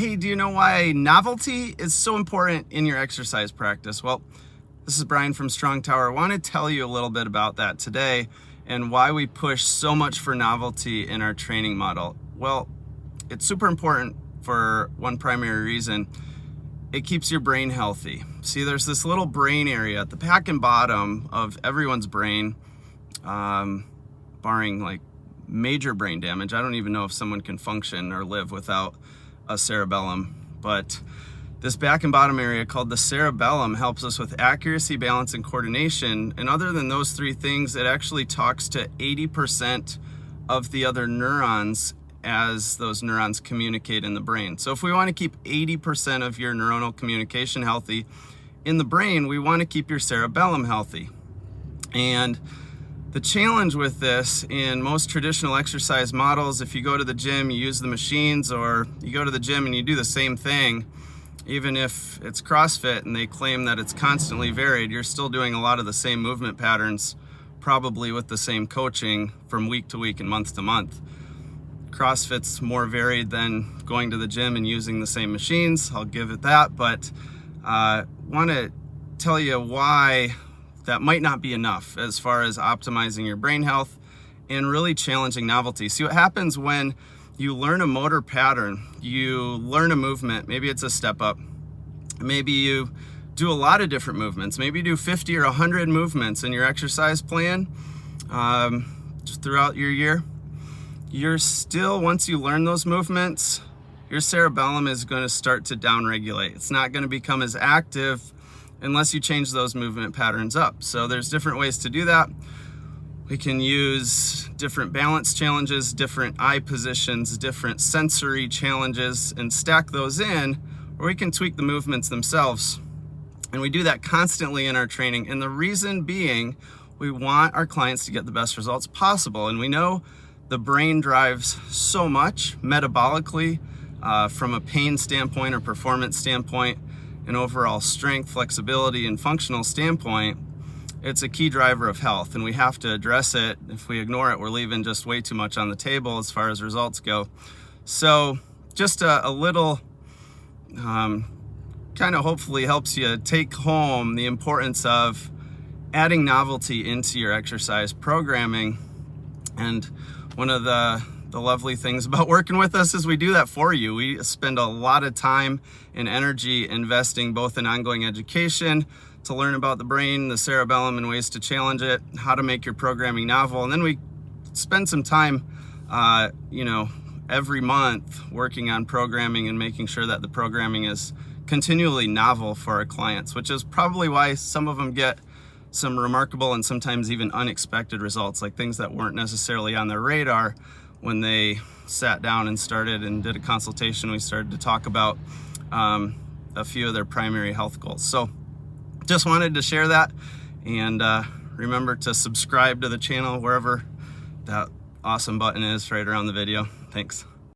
Hey, do you know why novelty is so important in your exercise practice? Well, this is Brian from Strong Tower. I want to tell you a little bit about that today and why we push so much for novelty in our training model. Well, it's super important for one primary reason. It keeps your brain healthy. See, there's this little brain area at the back and bottom of everyone's brain, barring like major brain damage. I don't even know if someone can function or live without a cerebellum, but this back and bottom area called the cerebellum helps us with accuracy, balance, and coordination. And other than those three things, it actually talks to 80% of the other neurons as those neurons communicate in the brain. So if we want to keep 80% of your neuronal communication healthy in the brain, we want to keep your cerebellum healthy. And the challenge with this in most traditional exercise models, if you go to the gym, you use the machines, or you go to the gym and you do the same thing, even if it's CrossFit and they claim that it's constantly varied, you're still doing a lot of the same movement patterns, probably with the same coaching from week to week and month to month. CrossFit's more varied than going to the gym and using the same machines, I'll give it that, but I want to tell you why that might not be enough as far as optimizing your brain health and really challenging novelty. See what happens when you learn a motor pattern, you learn a movement, maybe it's a step up, maybe you do a lot of different movements, maybe you do 50 or 100 movements in your exercise plan just throughout your year. You're still, once you learn those movements, your cerebellum is going to start to downregulate. It's not going to become as active unless you change those movement patterns up. So there's different ways to do that. We can use different balance challenges, different eye positions, different sensory challenges, and stack those in, or we can tweak the movements themselves. And we do that constantly in our training. And the reason being, we want our clients to get the best results possible. And we know the brain drives so much metabolically, from a pain standpoint or performance standpoint, and overall strength, flexibility, and functional standpoint. It's a key driver of health, and we have to address it. If we ignore it, we're leaving just way too much on the table as far as results go. So just a little kind of hopefully helps you take home the importance of adding novelty into your exercise programming. And one of the lovely things about working with us is we do that for you. We spend a lot of time and energy investing both in ongoing education to learn about the brain, the cerebellum, and ways to challenge it, how to make your programming novel. And then we spend some time, every month working on programming and making sure that the programming is continually novel for our clients, which is probably why some of them get some remarkable and sometimes even unexpected results, like things that weren't necessarily on their radar. When they sat down and started and did a consultation, we started to talk about a few of their primary health goals. So just wanted to share that, and remember to subscribe to the channel wherever that awesome button is right around the video. Thanks.